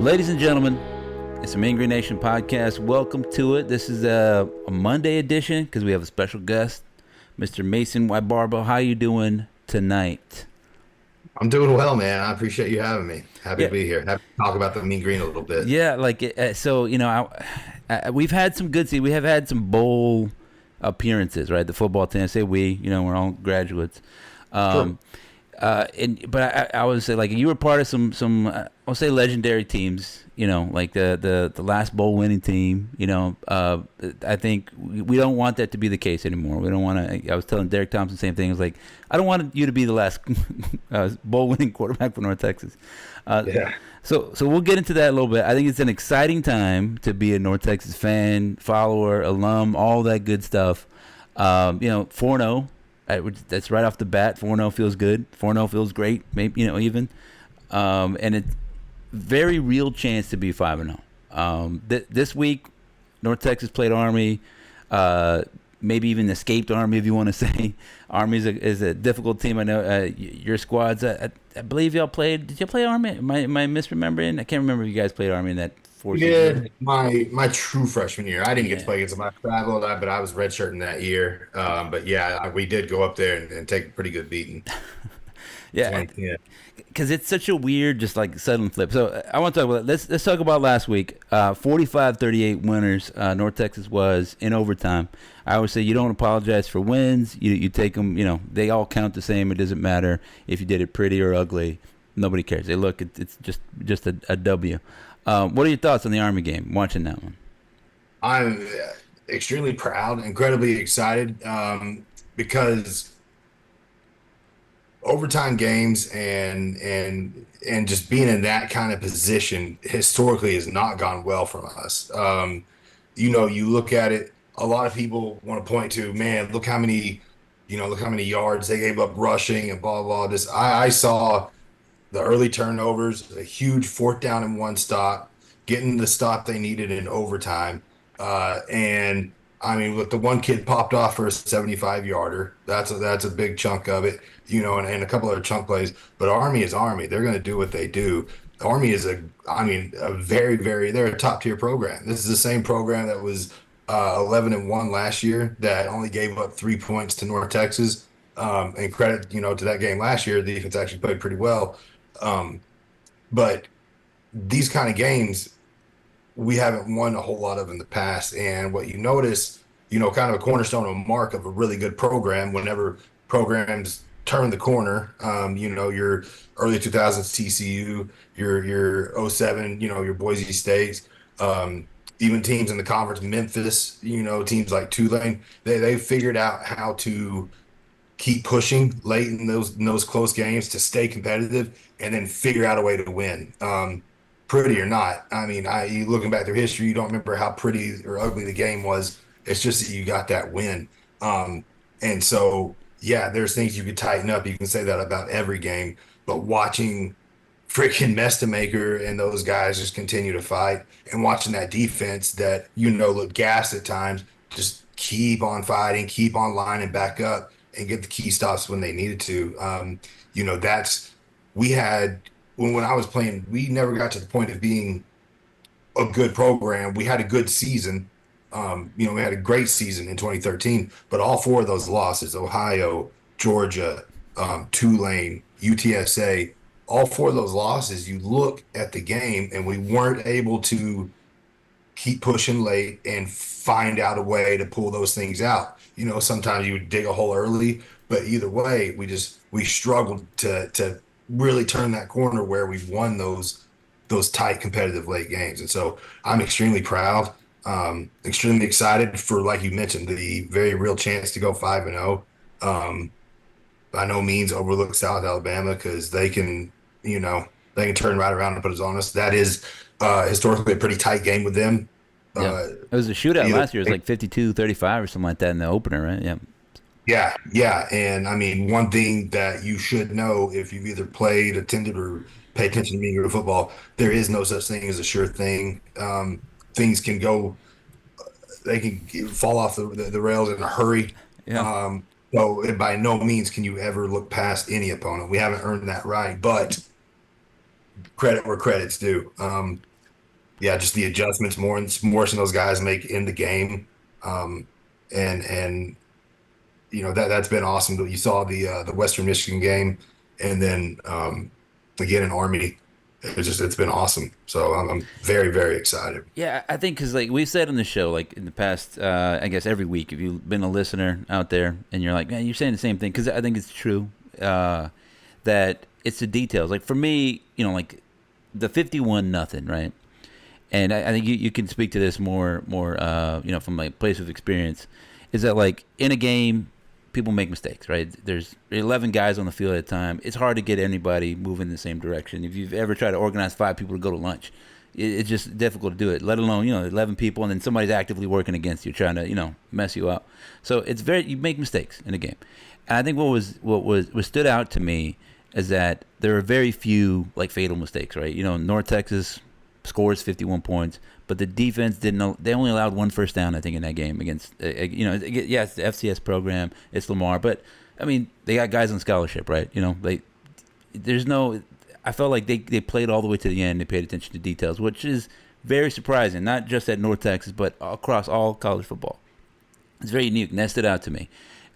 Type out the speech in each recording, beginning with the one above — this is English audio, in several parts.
Ladies and gentlemen, it's a Mean Green Nation podcast. Welcome to it. This is a Monday edition because we have a special guest, Mr. Mason Wybarbo. How you doing tonight? I'm doing well, man. I appreciate you having me. Happy Yeah, to be here. Happy to talk about the Mean Green a little bit. yeah. So we've had some good. We have had some bowl appearances, right? The football team. I say we. We're all graduates. Sure. Um, I would say like you were part of some I'll say legendary teams. Like the last bowl winning team. I think we don't want that to be the case anymore. We don't want to. I was telling Derek Thompson the same thing. I was like, I don't want you to be the last bowl winning quarterback for North Texas. Yeah. So we'll get into that a little bit. I think it's an exciting time to be a North Texas fan, follower, alum, all that good stuff. 4-0. That's right off the bat. 4-0 feels good. 4-0 feels great. Maybe even, and it's very real chance to be 5-0. This week, North Texas played Army. Maybe even escaped Army, if you want to say. Army is a difficult team. I know your squads. I believe y'all played. Did you play Army? Am I misremembering? I can't remember if you guys played Army in that We 4 season. did my true freshman year. I didn't get to Yeah, play against them. I traveled, but I was redshirting that year. But yeah, we did go up there and take a pretty good beating. yeah. 2010. Because it's such a weird, just like sudden flip. So I want to talk about let's talk about last week. 45-38 winners. North Texas was in overtime. I always say you don't apologize for wins. You take them. They all count the same. It doesn't matter if you did it pretty or ugly. Nobody cares. They look. It's just a W. What are your thoughts on the Army game? Watching that one. I'm extremely proud, incredibly excited, because overtime games and just being in that kind of position historically has not gone well from us. You look at it, a lot of people want to point to, man, look how many yards they gave up rushing and blah blah. This I saw the early turnovers, a huge fourth down and one stop, getting the stop they needed in overtime. And I mean, look, the one kid popped off for a 75 yarder. That's a big chunk of it, and a couple other chunk plays. But Army is Army. They're going to do what they do. Army is a very, very, they're a top tier program. This is the same program that was 11-1 last year that only gave up 3 points to North Texas. And credit, to that game last year, the defense actually played pretty well. Um, but these kind of games we haven't won a whole lot of in the past. And what you notice, kind of a cornerstone of mark of a really good program whenever programs turn the corner, your early 2000s TCU, your '07, your Boise States, even teams in the conference, Memphis, teams like Tulane, they figured out how to keep pushing late in those close games to stay competitive and then figure out a way to win. Pretty or not, I mean, you looking back through history, you don't remember how pretty or ugly the game was. It's just that you got that win. And so, yeah, there's things you could tighten up. You can say that about every game, but watching freaking Mestamaker and those guys just continue to fight and watching that defense that, look gassed at times, just keep on fighting, keep on lining back up and get the key stops when they needed to. That's we had when I was playing, we never got to the point of being a good program. We had a good season. We had a great season in 2013, but all four of those losses, Ohio, Georgia, Tulane, UTSA, all four of those losses, you look at the game and we weren't able to keep pushing late and find out a way to pull those things out. Sometimes you would dig a hole early, but either way, we struggled to really turn that corner where we've won those tight competitive late games. And so I'm extremely proud, extremely excited for, like you mentioned, the very real chance to go 5-0. By no means overlook South Alabama because they can turn right around and put us on us. That is historically a pretty tight game with them. Yeah, Uh, it was a shootout either, last year. It was like 52-35 or something like that in the opener, right? Yeah. yeah, yeah. And I mean, one thing that you should know if you've either played, attended, or pay attention to me or football, there is no such thing as a sure thing. Things can go, they can fall off the rails in a hurry. Yeah. Um, so by no means can you ever look past any opponent. We haven't earned that right, but credit where credit's due. yeah, just the adjustments more than those guys make in the game. Um, and that's been awesome. You saw the Western Michigan game, and then again in Army. It's been awesome. So I'm very very excited. Yeah, I think because like we said on the show, like in the past, I guess every week, if you've been a listener out there and you're like, man, you're saying the same thing, because I think it's true that it's the details. Like for me, like the 51 nothing, right? And I think you can speak to this more, from my place of experience, is that like in a game, people make mistakes, right? There's 11 guys on the field at a time. It's hard to get anybody moving in the same direction. If you've ever tried to organize 5 people to go to lunch, it's just difficult to do it. Let alone 11 people, and then somebody's actively working against you, trying to mess you up. So you make mistakes in a game, and I think what stood out to me is that there are very few like fatal mistakes, right? North Texas scores 51 points, but the defense didn't. They only allowed one first down, I think, in that game against. Yeah, it's the FCS program, it's Lamar, but I mean, they got guys on scholarship, right? There's no. I felt like they played all the way to the end. They paid attention to details, which is very surprising, not just at North Texas, but across all college football. It's very unique. And that stood out to me.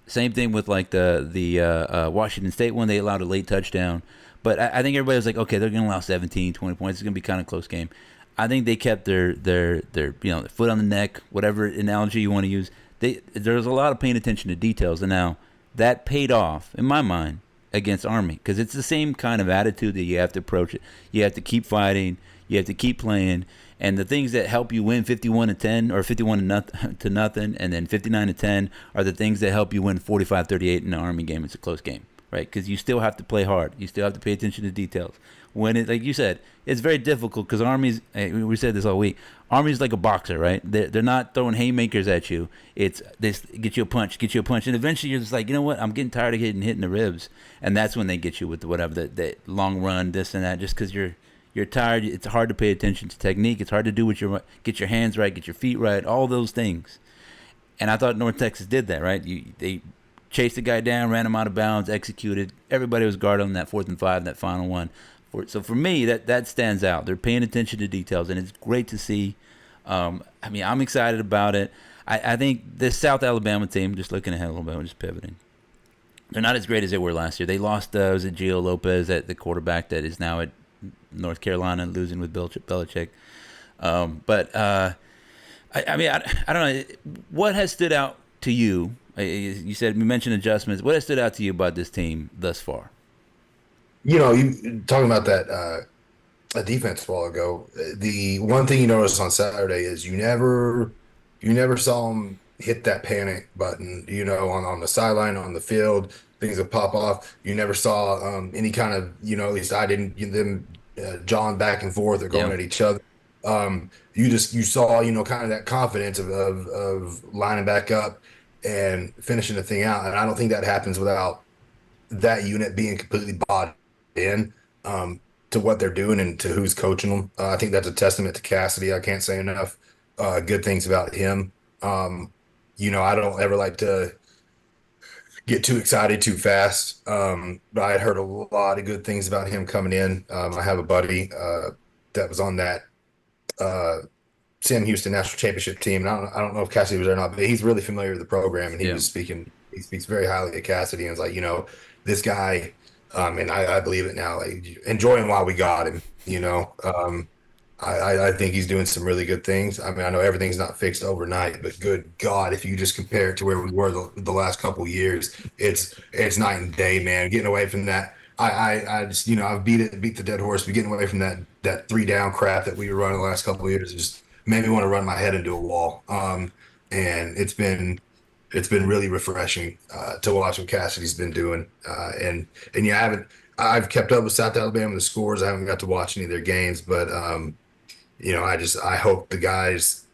Same thing with like the Washington State one. They allowed a late touchdown. But I think everybody was like, okay, they're going to allow 17, 20 points. It's going to be kind of a close game. I think they kept their foot on the neck, whatever analogy you want to use. There was a lot of paying attention to details. And now that paid off, in my mind, against Army. Because it's the same kind of attitude that you have to approach it. You have to keep fighting. You have to keep playing. And the things that help you win 51-10 or 51-0, and then 59-10 are the things that help you win 45-38 in the Army game. It's a close game, right? Because you still have to play hard. You still have to pay attention to details. Like you said, it's very difficult because Army's. We said this all week. Army's like a boxer, right? They're not throwing haymakers at you. It's this get you a punch, and eventually you're just like, you know what? I'm getting tired of getting hit in the ribs, and that's when they get you with whatever that long run, this and that, just because you're tired. It's hard to pay attention to technique. It's hard to do get your hands right, get your feet right, all those things. And I thought North Texas did that, right? They chased the guy down, ran him out of bounds, executed. Everybody was guarded on that 4th and 5, that final one. So for me, that stands out. They're paying attention to details, and it's great to see. I'm excited about it. I think this South Alabama team, just looking ahead a little bit, I'm just pivoting. They're not as great as they were last year. They lost, was it Gio Lopez, at the quarterback that is now at North Carolina, losing with Belichick. I don't know. What has stood out to you? You mentioned adjustments. What has stood out to you about this team thus far? You talking about that a defense a while ago. The one thing you noticed on Saturday is you never saw them hit that panic button. On the sideline, on the field, things would pop off. You never saw any kind of at least I didn't them jawing back and forth or going Yeah. at each other. You saw kind of that confidence of lining back up and finishing the thing out. And I don't think that happens without that unit being completely bought in to what they're doing and to who's coaching them. I think that's a testament to Cassidy. I can't say enough good things about him. I don't ever like to get too excited too fast, but I had heard a lot of good things about him coming in. I have a buddy that was on that Sam Houston national championship team. And I don't know if Cassidy was there or not, but he's really familiar with the program, and Yeah. he speaks very highly of Cassidy, and it's like, this guy, and I believe it now, like, enjoy him while we got him. I think he's doing some really good things. I mean, I know everything's not fixed overnight, but good God, if you just compare it to where we were the last couple of years, it's night and day, man. Getting away from that, I just I've beat the dead horse, but getting away from that 3 down crap that we were running the last couple of years just made me want to run my head into a wall. And it's been really refreshing to watch what Cassidy's been doing. And yeah, I've kept up with South Alabama, the scores. I haven't got to watch any of their games, but I hope the guys,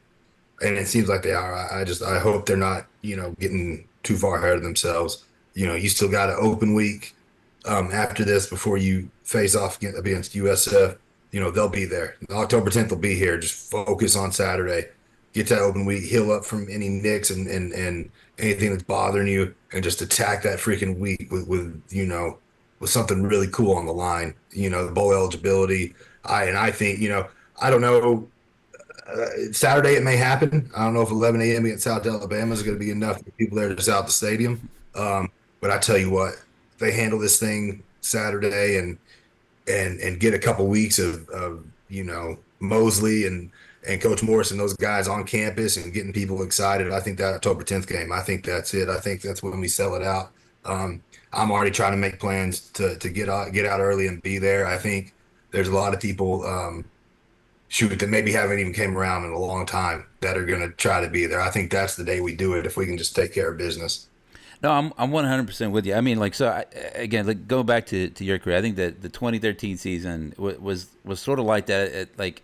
and it seems like they are. I hope they're not getting too far ahead of themselves. You still got an open week after this before you face off against USF. They'll be there. October 10th will be here. Just focus on Saturday. Get that open week, heal up from any nicks and anything that's bothering you, and just attack that freaking week with something really cool on the line. The bowl eligibility. I think I don't know Saturday it may happen. I don't know if 11 a.m. against South Alabama is going to be enough for people there to sell out the stadium. But I tell you what, if they handle this thing Saturday and get a couple weeks of Mosley and Coach Morris and those guys on campus and getting people excited. I think that October 10th game. I think that's it. I think that's when we sell it out. I'm already trying to make plans to get out early and be there. I think there's a lot of people shoot that maybe haven't even came around in a long time that are going to try to be there. I think that's the day we do it if we can just take care of business. No, I'm 100% with you. I mean, like, so again, like going back to your career, I think that the 2013 season was sort of like that. Like,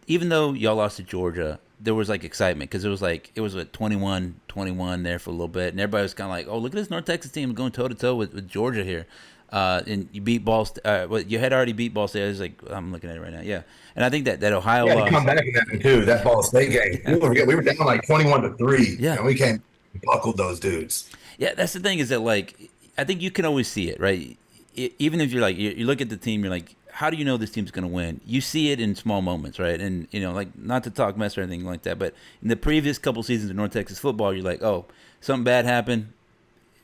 even though y'all lost to Georgia, there was like excitement because it was a 21-21 there for a little bit, and everybody was kind of like, oh, look at this North Texas team going toe to toe with Georgia here. And you beat Ball. Well, you had already beat Ball State. I was like, I'm looking at it right now. Yeah, and I think that Ohio Yeah, to loss. come back in that one too. That Ball State game, we were down like 21-3, Yeah, and we came buckled those dudes. yeah. That's the thing is that like I think you can always see it, right? Even if you're like you look at the team, you're like, how do you know this team's going to win? You see it in small moments, right? And like not to talk mess or anything like that, but in the previous couple seasons of North Texas football, you're like, oh, something bad happened.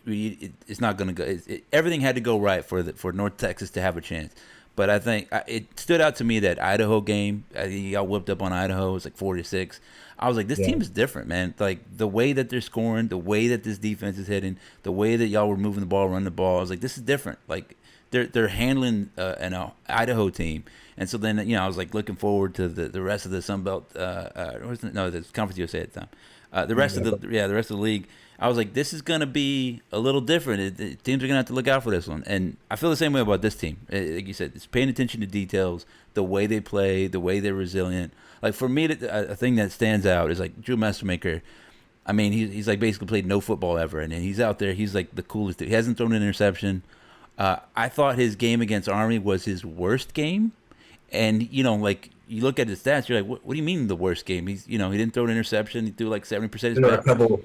It's not going to go. Everything had to go right for North Texas to have a chance. But I think it stood out to me that Idaho game. I think y'all whipped up on Idaho. It was like 4-6. I was like, this Yeah. team is different, man. Like the way that they're scoring, the way that this defense is hitting, the way that y'all were moving the ball, running the ball. I was like, this is different. Like they're handling an Idaho team. And so then I was like looking forward to the rest of the Sun Belt. No, the Conference USA at the time. The rest of the league. I was like, this is gonna be a little different. Teams are gonna have to look out for this one, and I feel the same way about this team. Like you said, it's paying attention to details, the way they play, the way they're resilient. Like for me, a thing that stands out is like Drew Mastermaker. I mean, he's like basically played no football ever, and he's out there. He's like the coolest dude. He hasn't thrown an interception. I thought his game against Army was his worst game, and like you look at his stats, you're like, what do you mean the worst game? He didn't throw an interception. He threw like 70% of There his were a couple.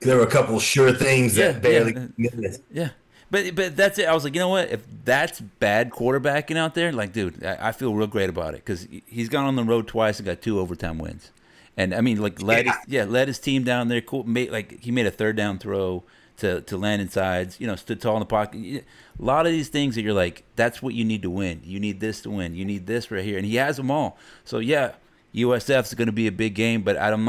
There were a couple sure things Yeah, that yeah, barely missed. yeah. But that's it. I was like, you know what? If that's bad quarterbacking out there, like, dude, I feel real great about it because he's gone on the road twice and got 2 overtime wins, and I mean, like, led his team down there. Cool, he made a third down throw to land insides. Stood tall in the pocket. A lot of these things that you're like, that's what you need to win. You need this to win. You need this right here, and he has them all. So yeah, USF's going to be a big game, but I'm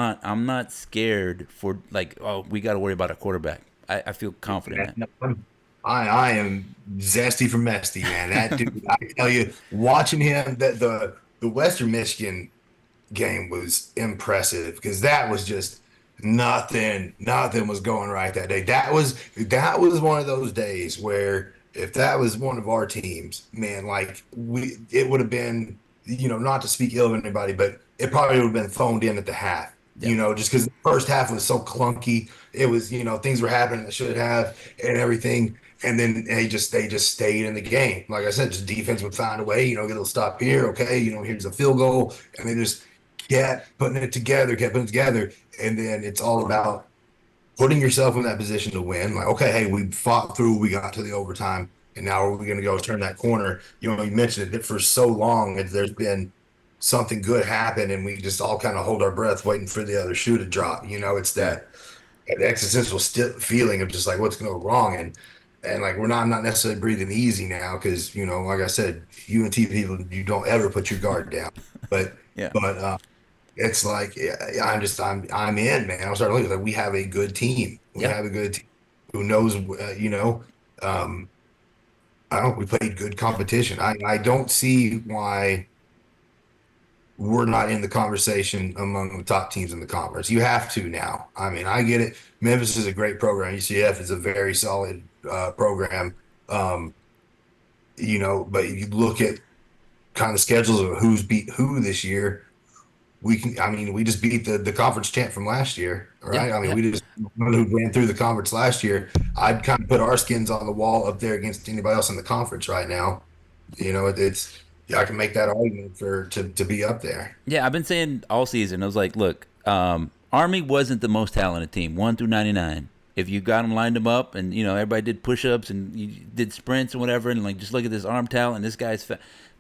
not scared for like, oh, we got to worry about a quarterback. I feel confident in that. I am zesty for Mesty, man. That dude, I tell you, watching him, that the Western Michigan game was impressive because that was just nothing was going right that day. That was one of those days where if that was one of our teams, man, like it would have been, not to speak ill of anybody, but it probably would have been phoned in at the half. Yeah, Just because the first half was so clunky, it was, things were happening that should have and everything. And then they just stayed in the game. Like I said, just defense would find a way, get a little stop here. Okay, here's a field goal. And they just kept putting it together. And then it's all about putting yourself in that position to win. Like, okay, hey, we fought through, we got to the overtime, and now we're going to go turn that corner. You mentioned it for so long. There's been something good happen, and we just all kind of hold our breath, waiting for the other shoe to drop. It's yeah, that existential feeling of just like what's going to go wrong, and like I'm not necessarily breathing easy now because like I said, UNT people, you don't ever put your guard down, but yeah, but it's like yeah, I'm in, man. I'm starting to look like we have a good team. We yeah, have a good team who knows, um, I don't. We played good competition. I don't see why we're not in the conversation among the top teams in the conference. You have to now. I mean, I get it. Memphis is a great program. UCF is a very solid program. Um, but you look at kind of schedules of who's beat who this year. We just beat the conference champ from last year, all yeah, right? I mean, yeah. we just who ran through the conference last year. I'd kind of put our skins on the wall up there against anybody else in the conference right now. It's yeah, I can make that argument to be up there. Yeah, I've been saying all season. I was like, look, Army wasn't the most talented team, 1 through 99. If you got them lined them up, and everybody did push-ups and you did sprints and whatever, and like just look at this arm talent. This guy's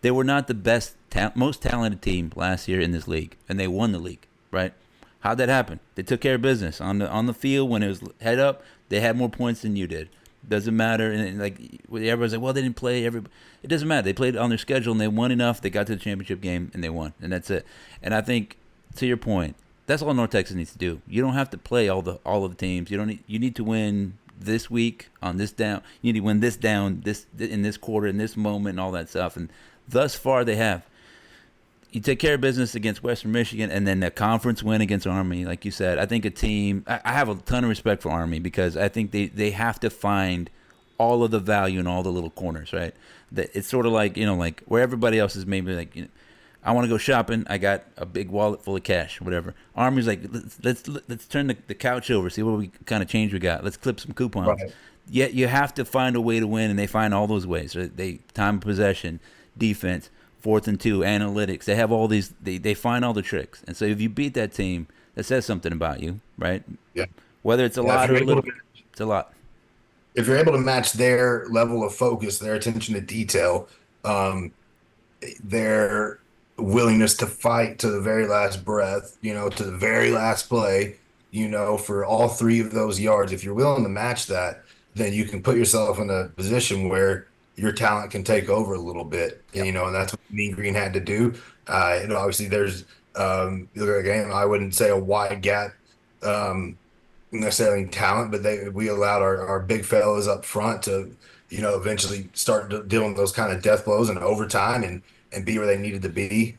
they were not the most talented team last year in this league, and they won the league, right? How'd that happen? They took care of business on the field when it was head up. They had more points than you did. Doesn't matter. And like everybody's like, well, they didn't play. It doesn't matter. They played on their schedule and they won enough. They got to the championship game and they won, and that's it. And I think, to your point, that's all North Texas needs to do. You don't have to play all of the teams. You don't need. You need to win this week on this down. You need to win this down this in this quarter in this moment and all that stuff. And thus far they have. You take care of business against Western Michigan, and then the conference win against Army, like you said. I think a team. I have a ton of respect for Army because I think they have to find all of the value in all the little corners, right? That it's sort of like like where everybody else is maybe like I want to go shopping. I got a big wallet full of cash, whatever. Army's like let's turn the couch over, see what we kind of change we got. Let's clip some coupons. Right. Yet you have to find a way to win, and they find all those ways. Right? They time of possession, defense, 4th and 2, analytics. They have all these. They find all the tricks, and so if you beat that team, that says something about you, right? Yeah. Whether it's a Yeah. lot or a little, it's a lot. If you're able to match their level of focus, their attention to detail, um, their willingness to fight to the very last breath, to the very last play, for all three of those yards. If you're willing to match that, then you can put yourself in a position where your talent can take over a little bit, Yep. and that's what Mean Green had to do. Obviously there's you look at the game, I wouldn't say a wide gap um, necessarily in talent, but we allowed our big fellas up front to, eventually start dealing with those kind of death blows in overtime and be where they needed to be.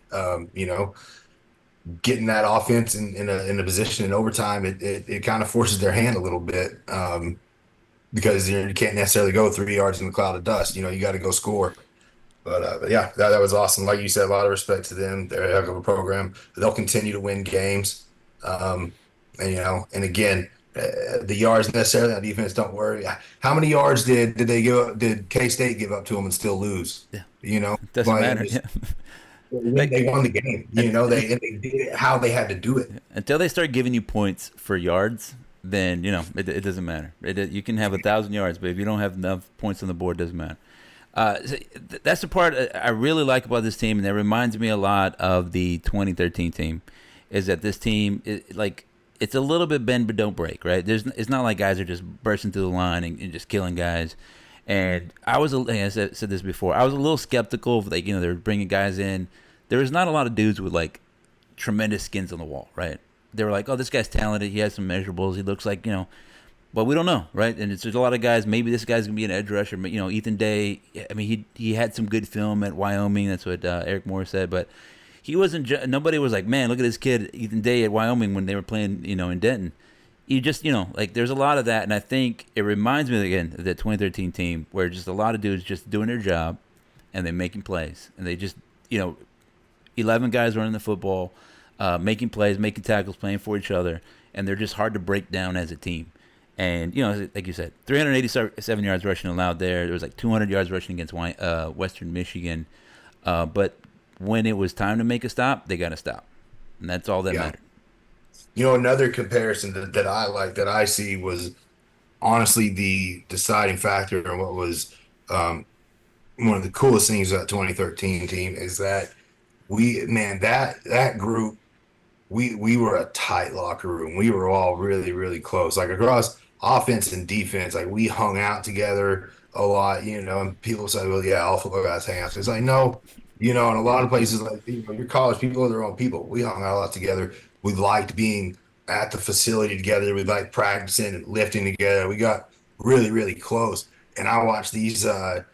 Getting that offense in a position in overtime, it kind of forces their hand a little bit because you can't necessarily go 3 yards in the cloud of dust. You got to go score. But yeah, that was awesome. Like you said, a lot of respect to them. They're a heck of a program. They'll continue to win games. And again, the yards necessarily on defense, don't worry. How many yards did K-State give up to them and still lose? Yeah, You know, it doesn't like matter. Yeah. they won the game. They did it how they had to do it. Until they start giving you points for yards, then it doesn't matter. You can have 1,000 yards, but if you don't have enough points on the board, it doesn't matter. That's the part I really like about this team, and that reminds me a lot of the 2013 team. Is that this team it's a little bit bend but don't break, right? It's not like guys are just bursting through the line and just killing guys. And like I said this before, I was a little skeptical of they're bringing guys in. There was not a lot of dudes with like tremendous skins on the wall, right? They were like, oh, this guy's talented. He has some measurables. He looks like but we don't know, right? And there's a lot of guys. Maybe this guy's gonna be an edge rusher. But Ethan Day. I mean, he had some good film at Wyoming. That's what Eric Moore said. But he wasn't. Nobody was like, man, look at this kid Ethan Day at Wyoming when they were playing, in Denton. You just, there's a lot of that, and I think it reminds me again of the 2013 team where just a lot of dudes just doing their job, and they're making plays, and they just, 11 guys running the football, making plays, making tackles, playing for each other, and they're just hard to break down as a team. And like you said, 387 yards rushing allowed there. There was like 200 yards rushing against Western Michigan, but when it was time to make a stop, they got to stop, and that's all that Yeah. mattered. Another comparison that I like that I see was honestly the deciding factor and what was one of the coolest things about 2013 team is that that group we were a tight locker room. We were all really, really close. Like across offense and defense, like we hung out together a lot, and people say, well, yeah, all football guys hang out. So it's like, no, in a lot of places, like, your college people are their own people. We hung out a lot together. We liked being at the facility together. We liked practicing and lifting together. We got really, really close. And I watched I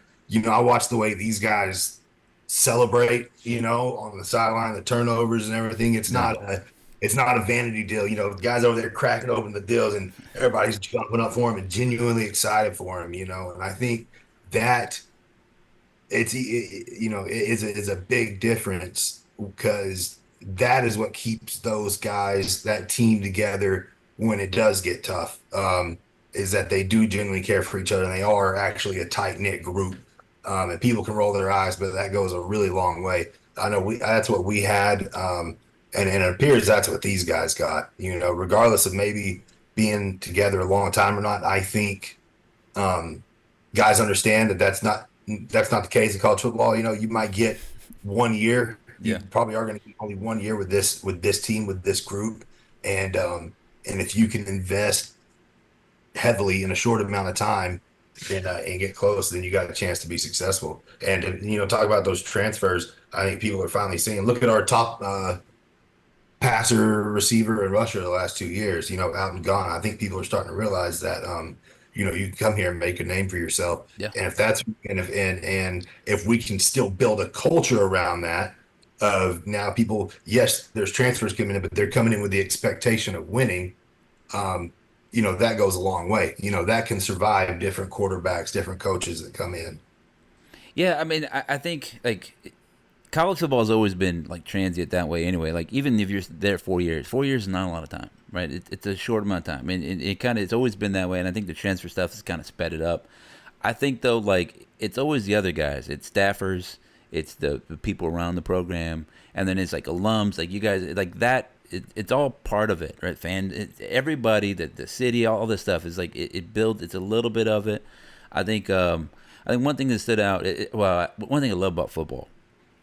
watched the way these guys celebrate, on the sideline, the turnovers and everything. It's not a vanity deal. Guys over there cracking open the deals and everybody's jumping up for him and genuinely excited for him, and I think that is a big difference because that is what keeps those guys, that team together when it does get tough. Is that they do genuinely care for each other and they are actually a tight knit group. And people can roll their eyes, but that goes a really long way. I know that's what we had, and it appears that's what these guys got. Regardless of maybe being together a long time or not. I think um, guys understand that that's not the case in college football. You might get 1 year. Yeah. You probably are going to get only 1 year with this team, with this group, and if you can invest heavily in a short amount of time and get close, then you got a chance to be successful. And talk about those transfers. I think people are finally seeing. Look at our top passer, receiver, and rusher the last 2 years. Out and gone. I think people are starting to realize that. You can come here and make a name for yourself. Yeah. And if we can still build a culture around that, of now people, yes, there's transfers coming in, but they're coming in with the expectation of winning. Um, that goes a long way. That can survive different quarterbacks, different coaches that come in. Yeah, I mean, I think like college football has always been like transient that way anyway. Like even if you're there 4 years, 4 years is not a lot of time, right? It's a short amount of time. I mean, it kind of it's always been that way, and I think the transfer stuff has kind of sped it up. I think though, like it's always the other guys. It's staffers, it's the people around the program, and then it's like alums, like you guys, like that. It's all part of it, right? Everybody, the city, all this stuff is like it builds. It's a little bit of it. I think. I think one thing that stood out. One thing I love about football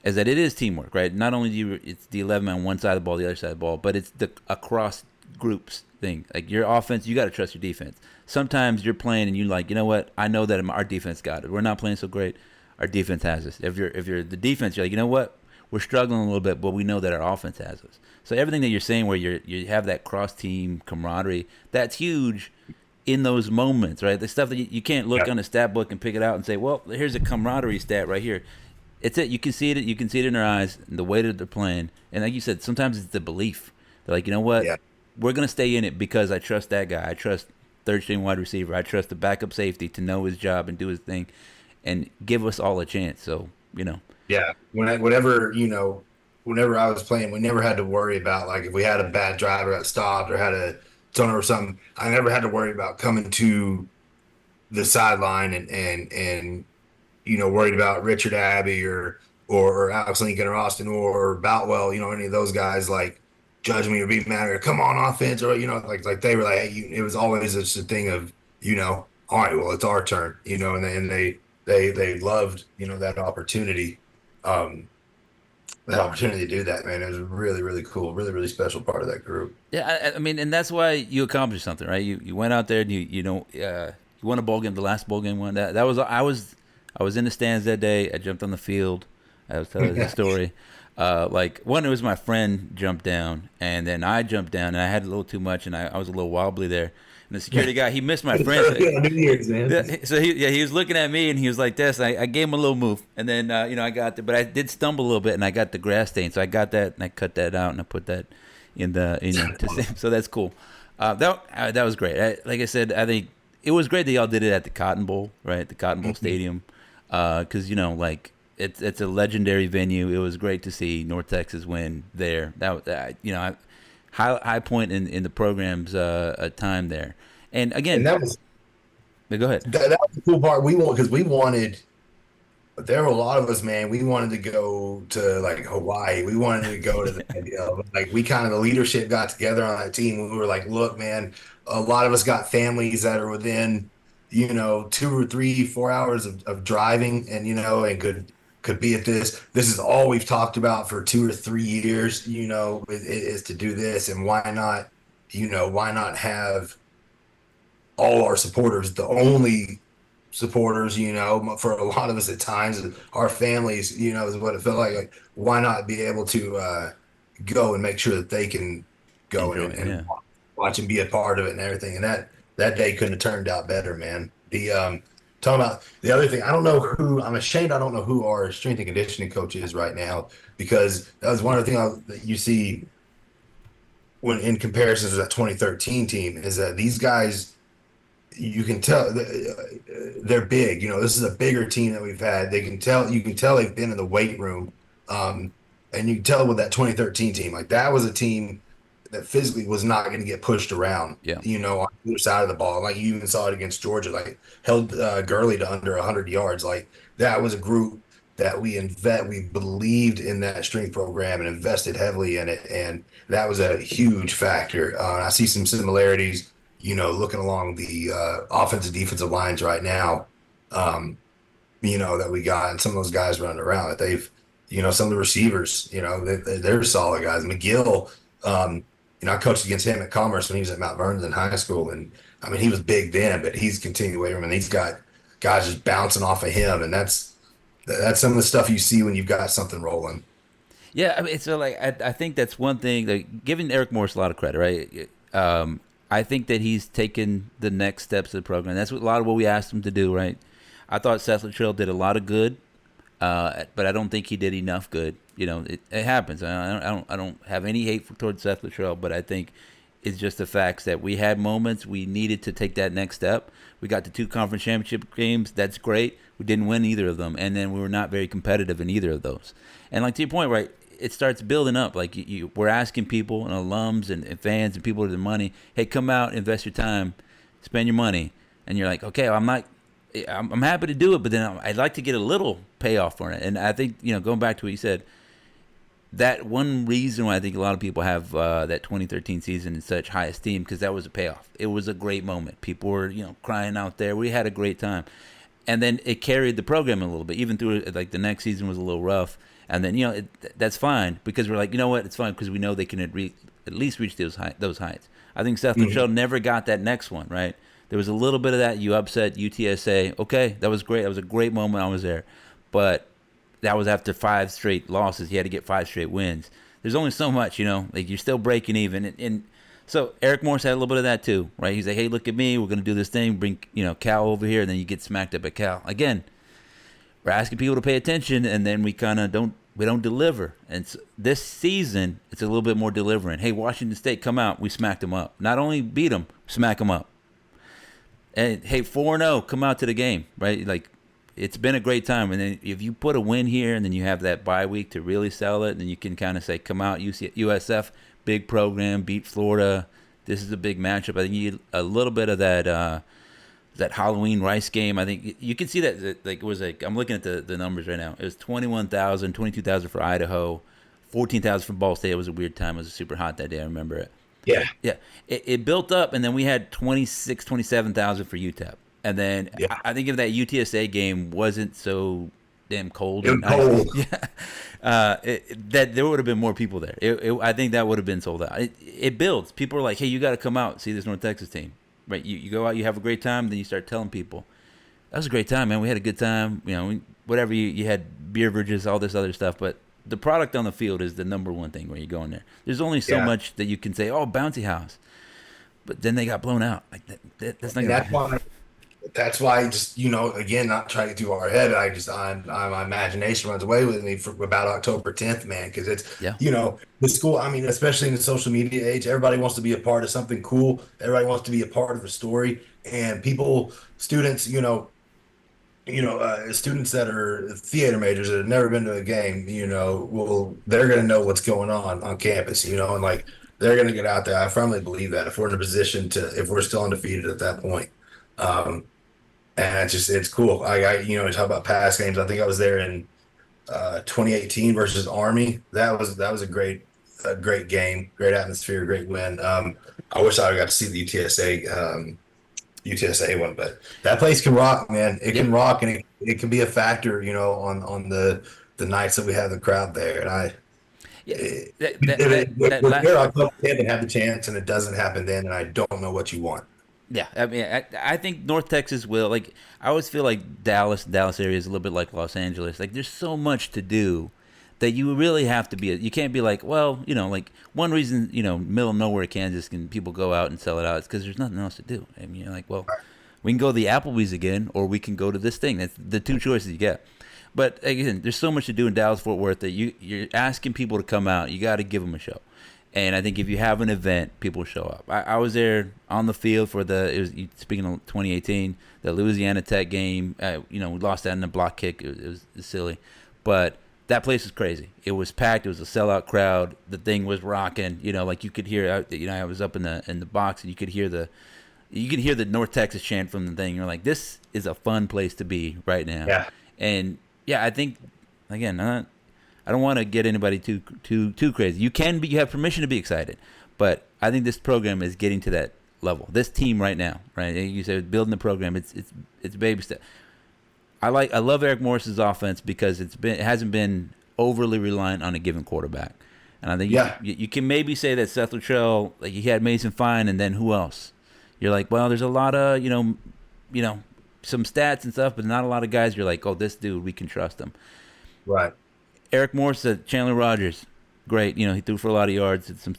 is that it is teamwork, right? Not only do you, it's the 11 on one side of the ball, the other side of the ball, but it's the across groups thing. Like your offense, you got to trust your defense. Sometimes you're playing and you're like, you know what? I know that our defense got it. We're not playing so great. Our defense has us. If you're the defense, you're like, you know what? We're struggling a little bit, but we know that our offense has us. So everything that you're saying, where you have that cross team camaraderie, that's huge in those moments, right? The stuff that you can't look Yeah. on a stat book and pick it out and say, well, here's a camaraderie stat right here. It's it. You can see it. You can see it in their eyes, and the way that they're playing. And like you said, sometimes it's the belief. They're like, you know what? Yeah. We're gonna stay in it because I trust that guy. I trust third string wide receiver. I trust the backup safety to know his job and do his thing, and give us all a chance. So Yeah. Whenever I was playing, we never had to worry about, like, if we had a bad driver that stopped or had a tunnel or something. I never had to worry about coming to the sideline and worried about Richard Abbey or Alex Lincoln or Austin or Boutwell, any of those guys, like, judge me or be mad or come on offense, or like they were like, hey, it was always just a thing of, all right, well, it's our turn, and they loved, um that opportunity to do that, man. It was really, really cool, really, really special part of that group. Yeah, I mean, and that's why you accomplished something, right? You went out there and you won a bowl game, the last bowl game one. That was I was in the stands that day. I jumped on the field. I was telling the story. Like one, it was my friend jumped down, and then I jumped down, and I had a little too much, and I was a little wobbly there. And the security guy, he missed my friend. Yeah, New Year's, man. So he was looking at me and he was like this. I gave him a little move, and then I got there, but I did stumble a little bit, and I got the grass stain. So I got that and I cut that out and I put that in so that's cool. That was great. Like I said, I think it was great that y'all did it at the Cotton Bowl, right? The Cotton Bowl Stadium, because like it's a legendary venue. It was great to see North Texas win there. High point in the program's time there. And again, And that was go ahead. that was the cool part. Because we wanted. There were a lot of us, man. We wanted to go to, like, Hawaii. We wanted to go to like, we kind of, the leadership got together on that team. We were like, look, man, a lot of us got families that are within, 2 or 3, 4 hours of driving, and could be at this. This is all we've talked about for 2 or 3 years, is to do this. And why not have all our supporters, the only supporters, for a lot of us at times, our families, is what it felt like. Like, why not be able to go and make sure that they can go Enjoy and, it, and yeah. watch and be a part of it and everything. And that day couldn't have turned out better, man. Talking about the other thing, I'm ashamed I don't know who our strength and conditioning coach is right now, because that was one of the things that you see when in comparisons to that 2013 team, is that these guys, you can tell they're big. This is a bigger team that we've had. You can tell they've been in the weight room. And you can tell with that 2013 team, like, that was a team that physically was not going to get pushed around, Yeah. on the other side of the ball. Like, you even saw it against Georgia, like, held Gurley to under 100 yards. Like, that was a group that we believed in that strength program and invested heavily in it. And that was a huge factor. I see some similarities, looking along the offensive defensive lines right now, um, that we got and some of those guys running around that some of the receivers, they're solid guys. McGill, I coached against him at Commerce when he was at Mount Vernon in high school. And I mean, he was big then, but he's continuing and he's got guys just bouncing off of him. And that's some of the stuff you see when you've got something rolling. Yeah, I mean, so like I think that's one thing. Like giving Eric Morris a lot of credit, right? I think that he's taken the next steps of the program. That's a lot of what we asked him to do, right? I thought Seth Luttrell did a lot of good, but I don't think he did enough good. It happens. I don't have any hate towards Seth Luttrell, but I think it's just the facts that we had moments we needed to take that next step. We got the 2 conference championship games. That's great. We didn't win either of them, and then we were not very competitive in either of those. And like to your point, right? It starts building up. Like we're asking people and alums and fans and people with the money, hey, come out, invest your time, spend your money, and you're like, okay, well, I'm happy to do it, but then I'd like to get a little payoff for it. And I think going back to what you said, that one reason why I think a lot of people have that 2013 season in such high esteem because that was a payoff. It was a great moment. People were crying out there. We had a great time, and then it carried the program a little bit. Even through like the next season was a little rough. And then that's fine because we're like, you know what, it's fine because we know they can at least reach those heights. I think Seth Luttrell never got that next one, right? There was a little bit of that. You upset UTSA. Okay, that was great. That was a great moment. I was there, but that was after 5 straight losses. You had to get 5 straight wins. There's only so much, like you're still breaking even. And so Eric Morris had a little bit of that too, right? He's like, hey, look at me. We're gonna do this thing. Bring Cal over here, and then you get smacked up at Cal again. We're asking people to pay attention, and then we kind of don't deliver. And so this season, it's a little bit more delivering. Hey, Washington State, come out. We smacked them up. Not only beat them, smack them up. And hey, 4-0, come out to the game, right? Like, it's been a great time. And then if you put a win here, and then you have that bye week to really sell it, then you can kind of say, come out, USF, big program, beat Florida. This is a big matchup. I think you need a little bit of that Halloween Rice game. I think you can see that like it was like I'm looking at the numbers right now. It was 21,000, 22,000 for Idaho, 14,000 for Ball State. It was a weird time. It was super hot that day. I remember it. Yeah. Yeah. It built up, and then we had 26, 27,000 for UTEP. And then I think if that UTSA game wasn't so damn cold and cold. that there would have been more people there. I think that would have been sold out. It builds. People are like, hey, you got to come out and see this North Texas team. Right, you go out, you have a great time, then you start telling people, that was a great time, man. We had a good time. Whatever you had beer bridges, all this other stuff. But the product on the field is the number one thing when you go in there. There's only so much that you can say, oh, bouncy house. But then they got blown out. Like that's not gonna happen. That's why just, again, not trying to do our head. My imagination runs away with me for about October 10th, man. Cause it's, the school, I mean, especially in the social media age, everybody wants to be a part of something cool. Everybody wants to be a part of a story, and students, students that are theater majors that have never been to a game, they're going to know what's going on campus, and like, they're going to get out there. I firmly believe that if we're in a position if we're still undefeated at that point. And it's cool. Talk about past games. I think I was there in 2018 versus Army. That was a great game, great atmosphere, great win. I wish I got to see the UTSA one, but that place can rock, man. It can rock, and it can be a factor, on the nights that we have the crowd there. And October 10th and have the chance, and it doesn't happen then, and I don't know what you want. Yeah, I mean, I think North Texas will. Like, I always feel like Dallas area is a little bit like Los Angeles. Like, there's so much to do that you really have to be. You can't be like, well, like one reason, middle of nowhere Kansas can people go out and sell it out is because there's nothing else to do. I mean, you're like, well, we can go to the Applebee's again, or we can go to this thing. That's the 2 choices you get. But again, there's so much to do in Dallas Fort Worth that you're asking people to come out. You got to give them a show. And I think if you have an event, people show up. I was there on the field for speaking of 2018, the Louisiana Tech game. We lost that in a block kick. It was silly. But that place was crazy. It was packed. It was a sellout crowd. The thing was rocking. Like you could hear, I was up in the box, and you could hear the North Texas chant from the thing. You're like, this is a fun place to be right now. Yeah. And, I think, again, I don't want to get anybody too crazy. You have permission to be excited, but I think this program is getting to that level. This team right now, right? You said building the program. It's baby step. I love Eric Morris's offense because it hasn't been overly reliant on a given quarterback. And I think Yeah, you can maybe say that Seth Luttrell, like he had Mason Fine, and then who else? You're like, well, there's a lot of some stats and stuff, but not a lot of guys. You're like, oh, this dude, we can trust him. right. Eric Morris said Chandler Rogers, great. He threw for a lot of yards, did some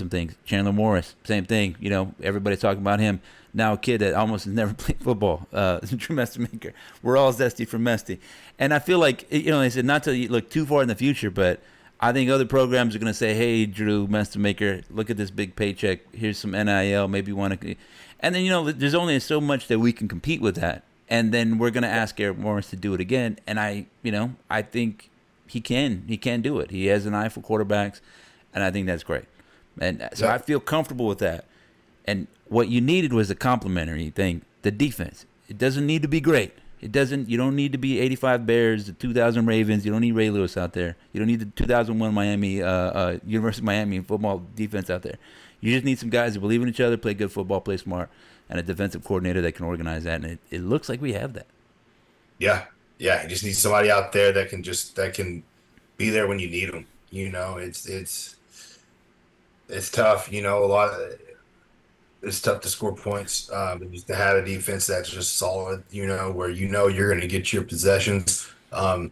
things. Chandler Morris, same thing. Everybody's talking about him. Now a kid that almost has never played football, Drew Mestamaker. We're all zesty for Mesty. And I feel like, they said not to look too far in the future, but I think other programs are going to say, hey, Drew Mestamaker, look at this big paycheck. Here's some NIL. Maybe you want to. And then, there's only so much that we can compete with that. And then we're going to ask Eric Morris to do it again. And I think he can do it. He has an eye for quarterbacks, and I think that's great. And so I feel comfortable with that. And what you needed was a complementary thing, the defense. It doesn't need to be great. You don't need to be 85 Bears, the 2000 Ravens. You don't need Ray Lewis out there. You don't need the 2001 Miami, University of Miami football defense out there. You just need some guys who believe in each other, play good football, play smart, and a defensive coordinator that can organize that. And it looks like we have that. Yeah, yeah. You just need somebody out there that can be there when you need them. It's tough. It's tough to score points. Just to have a defense that's just solid. Where you're going to get your possessions. They're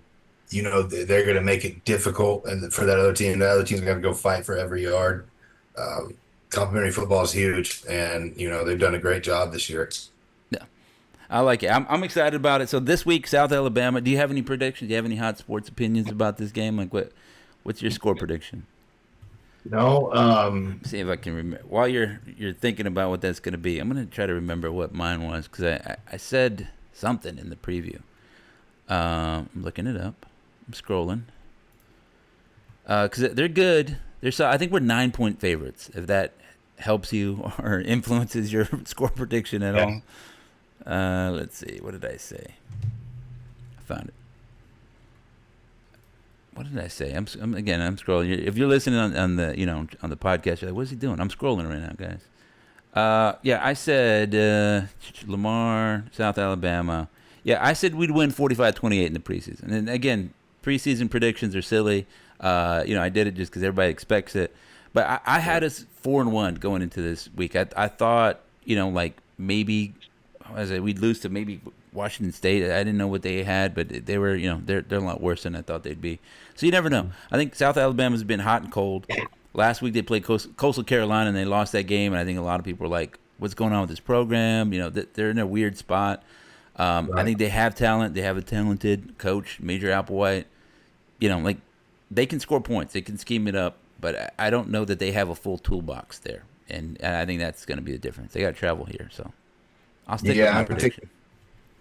going to make it difficult, and for that other team, the other team's going to go fight for every yard. Complimentary football is huge, and they've done a great job this year. Yeah, I like it. I'm excited about it. So this week, South Alabama. Do you have any predictions? Do you have any hot sports opinions about this game? Like what's your score prediction? No. See if I can remember. While you're thinking about what that's going to be, I'm going to try to remember what mine was because I said something in the preview. I'm looking it up. I'm scrolling. Because they're good. I think we're 9-point favorites. If that helps you or influences your score prediction at all. Let's see. What did I say? I found it. What did I say? I'm scrolling. If you're listening on the on the podcast, you're like, "What's he doing?" I'm scrolling right now, guys. I said Lamar, South Alabama. Yeah, I said we'd win 45-28 in the preseason. And again, preseason predictions are silly. I did it just because everybody expects it. But I had us 4-1 going into this week. I thought maybe we'd lose to maybe Washington State. I didn't know what they had, but they were they're a lot worse than I thought they'd be. So you never know. I think South Alabama's been hot and cold. Last week they played Coastal Carolina and they lost that game. And I think a lot of people are like, "What's going on with this program?" They're in a weird spot. Right. I think they have talent. They have a talented coach, Major Applewhite. They can score points. They can scheme it up. But I don't know that they have a full toolbox there. And I think that's going to be the difference. They got to travel here. So I'll stick with my prediction.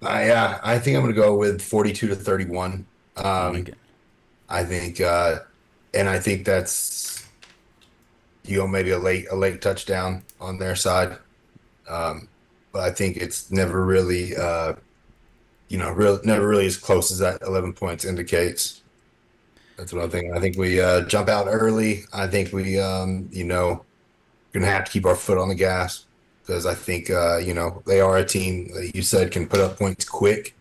I think I'm going to go with 42-31. I think, and I think that's maybe a late touchdown on their side. But I think it's never really never really as close as that 11 points indicates. That's what I'm thinking. I think we jump out early. I think we going to have to keep our foot on the gas. Because I think, they are a team that you said can put up points quick.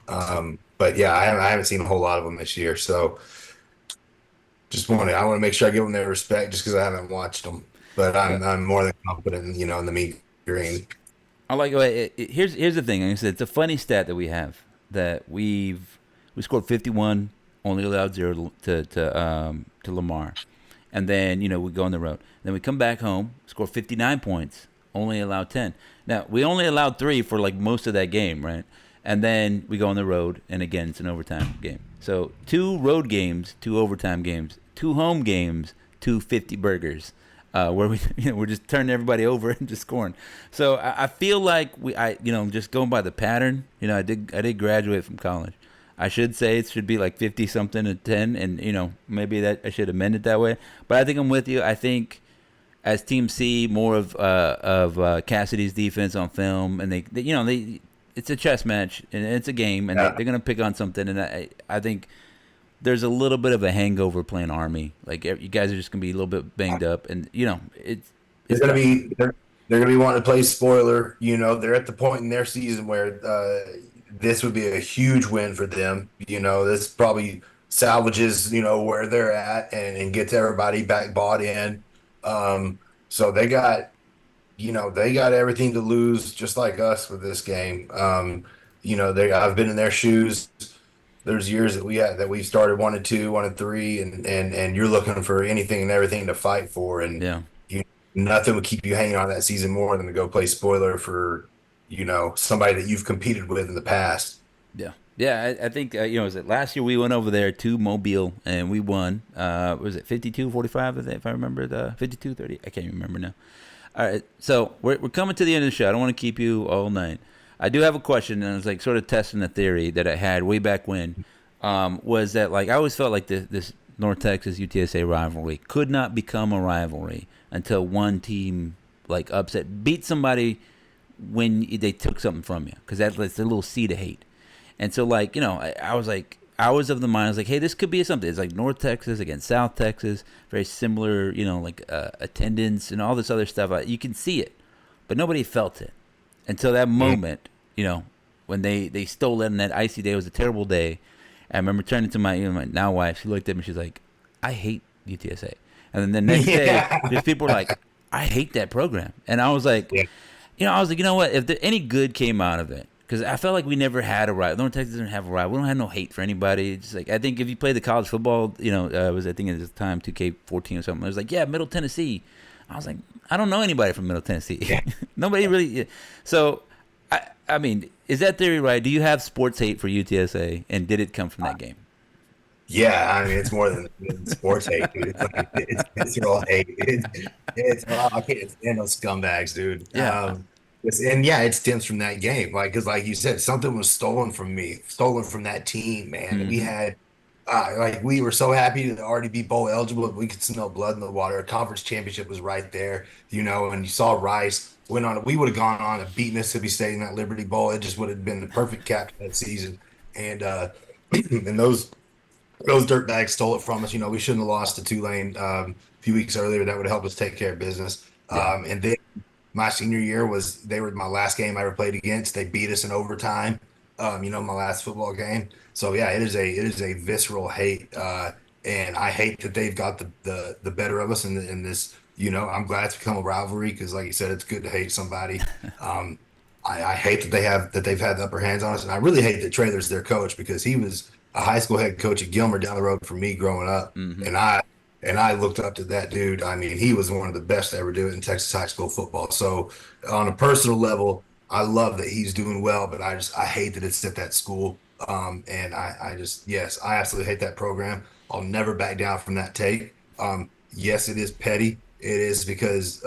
But yeah, I haven't seen a whole lot of them this year. So I want to make sure I give them their respect just because I haven't watched them. But I'm more than confident, in the meat green. I like it. Here's the thing. Like I said, it's a funny stat that we have that we scored 51, only allowed 0 to Lamar. And then, we go on the road. Then we come back home, score 59 points. Only allowed 10. Now, we only allowed 3 for most of that game, right? And then we go on the road, and again, it's an overtime game. So 2 road games, 2 overtime games, 2 home games, 2 50 burgers, where we're just turning everybody over and just scoring. So I feel like just going by the pattern. I did graduate from college. I should say it should be like 50 something to 10, and maybe that I should amend it that way. But I think I'm with you. I think, as teams see more of Cassidy's defense on film, and they it's a chess match and it's a game, and they're going to pick on something. And I think there's a little bit of a hangover playing Army. Like you guys are just going to be a little bit banged up, and it's going to be they're going to be wanting to play spoiler. You know, they're at the point in their season where this would be a huge win for them. You know, this probably salvages, you know, where they're at and gets everybody back bought in. So they got everything to lose, just like us with this game. I've been in their shoes. There's years that we started 1-2, 1-3, and you're looking for anything and everything to fight for, and Yeah. you nothing would keep you hanging on that season more than to go play spoiler for somebody that you've competed with in the past. Yeah. Yeah, I think, was it last year we went over there to Mobile and we won. Was it 52-45, if I remember, the 52-30? I can't even remember now. All right, so we're coming to the end of the show. I don't want to keep you all night. I do have a question, and it's like sort of testing the theory that I had way back when. Was that like I always felt like this North Texas UTSA rivalry could not become a rivalry until one team like beat somebody when they took something from you, because that's a little seed of hate. And so, like, I was like, I was of the mind, I was like, hey, this could be something. It's like North Texas against South Texas, very similar, like attendance and all this other stuff. You can see it, but nobody felt it until that moment, when they stole it on that icy day. It was a terrible day. I remember turning to my now wife. She looked at me. She's like, I hate UTSA. And then the next day, Yeah. there's people were like, I hate that program. And I was like, Yeah. you know what? If any good came out of it, because I felt like we never had a rival. North Texas didn't have a rival. We don't have no hate for anybody. It's just like, I think if you play the college football, I think at the time 2K14 or something. It was like, yeah, Middle Tennessee. I was like, I don't know anybody from Middle Tennessee. Yeah. Nobody really. So, I mean, is that theory right? Do you have sports hate for UTSA, and did it come from that game? Yeah, I mean, it's more than sports hate, dude. It's like it's visceral hate. I can't stand those scumbags, dude. Yeah. And yeah, it stems from that game. Like, because like you said, something was stolen from me, stolen from that team, man. We Mm-hmm. had, like, we were so happy to already be bowl eligible. We could smell blood in the water. A conference championship was right there, and you saw Rice went on. We would have gone on to beat Mississippi State in that Liberty Bowl. It just would have been the perfect cap to that season. And and those dirtbags stole it from us. We shouldn't have lost to Tulane a few weeks earlier. That would have helped us take care of business. Yeah. And then my senior year they were my last game I ever played against. They beat us in overtime. My last football game. So yeah, it is a visceral hate, and I hate that they've got the better of us in this. I'm glad it's become a rivalry because, like you said, it's good to hate somebody. Um, I hate that they've had the upper hands on us, and I really hate that Traylor's their coach because he was a high school head coach at Gilmer down the road from me growing up, Mm-hmm. and I looked up to that dude. I mean, he was one of the best to ever do it in Texas high school football. So on a personal level, I love that he's doing well, but I hate that it's at that school. And I just yes, I absolutely hate that program. I'll never back down from that take. Yes, it is petty. It is because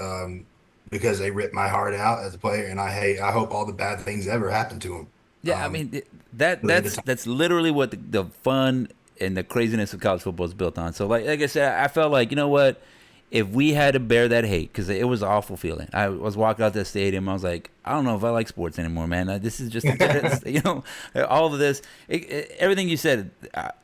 they ripped my heart out as a player, and I hope all the bad things ever happen to him. Yeah, I Um, mean that but at the that's literally what the fun and the craziness of college football is built on. So like I said, I felt like, you know what, if we had to bear that hate, because it was an awful feeling. I was walking out the stadium, I was like, I don't know if I like sports anymore, man. This is just all of this, everything you said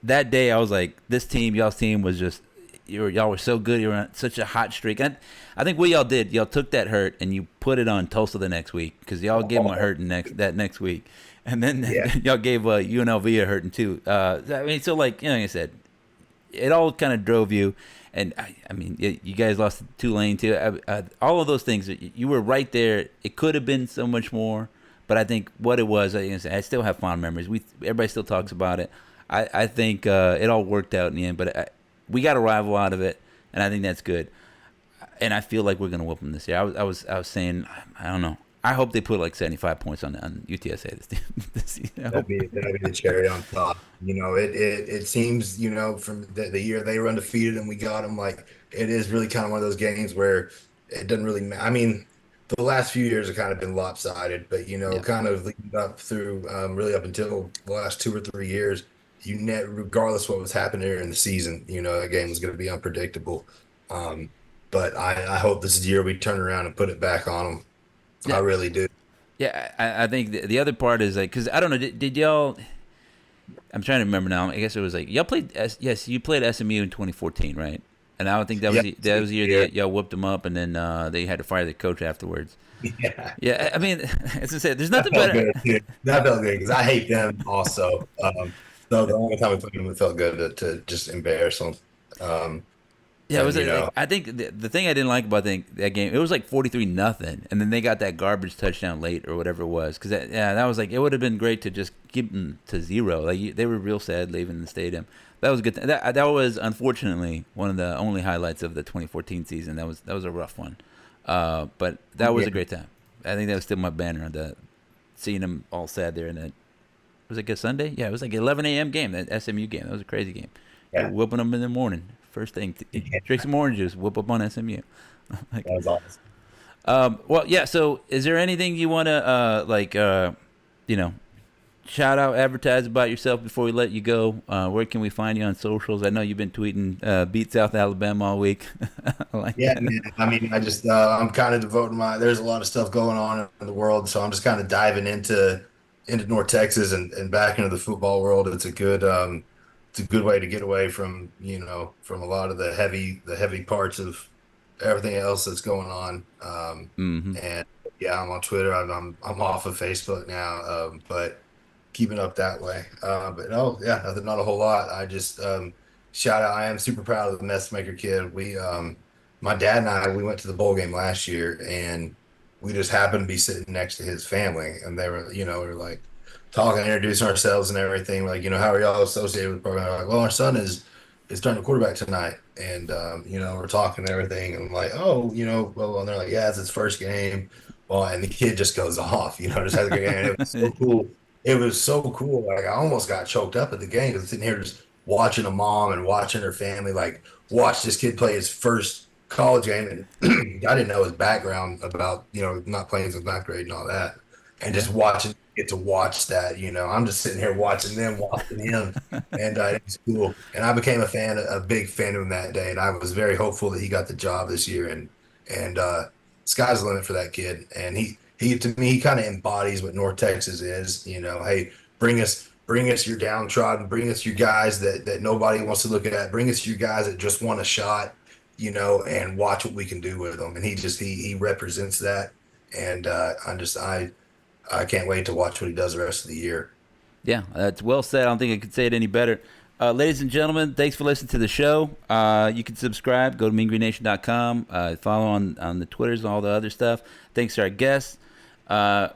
that day. I was like, this team, y'all's team was just. Y'all were so good. You were on such a hot streak. And I think what y'all did, y'all took that hurt and you put it on Tulsa the next week, because y'all gave them a hurting that next week, and then Yeah. y'all gave UNLV a hurting too. I mean, so like like I said, it all kind of drove you, and I mean, you guys lost to Tulane too. All of those things, you were right there. It could have been so much more, but I think what it was, I still have fond memories. Everybody still talks about it. I think it all worked out in the end, but we got a rival out of it, and I think that's good. And I feel like we're gonna whoop them this year. I was saying, I don't know. I hope they put like 75 points on UTSA this year. That'd be the cherry on top. It seems, from the year they were undefeated and we got them, like it is really kind of one of those games where it doesn't really matter. I mean, the last few years have kind of been lopsided, but Yeah, kind of leading up through really up until the last 2 or 3 years, regardless what was happening here in the season, that game was going to be unpredictable. Um, but I hope this is the year we turn around and put it back on them. I yeah, really do. yeah. I think the other part is like, because I don't know, did y'all? I'm trying to remember now. I guess it was like y'all played. Yes, you played SMU in 2014, right? And I don't think Yeah, that was the year yeah, that y'all whooped them up, and then they had to fire the coach afterwards. yeah. Yeah, I mean, as I said, there's That nothing felt better. good too. That felt good because I hate them also. So the only time we played them, it felt good to just embarrass them. Um, Yeah, it and was you like know, I think the thing I didn't like about that game, it was like 43-0, and then they got that garbage touchdown late or whatever it was. Because that was like it would have been great to just keep them to zero. Like they were real sad leaving the stadium. That was good. That was unfortunately one of the only highlights of the 2014 season. That was a rough one, but that was yeah, a great time. I think that was still my banner. Seeing them all sad there, and that was like a Sunday. Yeah, it was like 11 a.m. game. That SMU game. That was a crazy game. You're yeah, whooping them in the morning. First thing, yeah, drink some orange juice. Whoop up on SMU. Like, that was awesome. well, yeah. So, is there anything you want to you know, shout out, advertise about yourself before we let you go? Where can we find you on socials? I know you've been tweeting "Beat South Alabama" all week. I like Yeah, that. man. I mean, I'm kind of devoting there's a lot of stuff going on in the world, so I'm just kind of diving into North Texas and back into the football world. It's a good way to get away from, from a lot of the heavy parts of everything else that's going on. Mm-hmm. And yeah, I'm on Twitter. I'm off of Facebook now, but keeping up that way. But no, yeah, nothing, not a whole lot. I just shout out. I am super proud of the Messmaker kid. My dad and I, we went to the bowl game last year, and we just happened to be sitting next to his family, and they were, we were like talking, introducing ourselves and everything. Like, how are y'all associated with the program? They're like, well, our son is starting a quarterback tonight, and we're talking and everything, and I'm like, oh, well, and they're like, yeah, it's his first game. Well, and the kid just goes off, just has a good game. And it was so cool. It was so cool. Like I almost got choked up at the game because sitting here just watching a mom and watching her family, like watch this kid play his first college game. And I didn't know his background about, not playing since ninth grade and all that. And Yeah. just get to watch that, I'm just sitting here watching them, watching him. And it's cool. And I became a big fan of him that day. And I was very hopeful that he got the job this year. And sky's the limit for that kid. And he to me, he kind of embodies what North Texas is. Hey, bring us your downtrodden, bring us your guys that nobody wants to look at, bring us your guys that just want a shot, and watch what we can do with them. And he represents that. And I can't wait to watch what he does the rest of the year. Yeah, that's well said. I don't think I could say it any better. Ladies and gentlemen, thanks for listening to the show. You can subscribe. Go to meangreenation.com. Follow on the Twitters and all the other stuff. Thanks to our guests. Uh,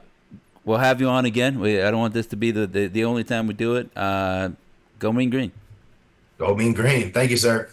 we'll have you on again. I don't want this to be the only time we do it. Go Mean Green. Go Mean Green. Thank you, sir.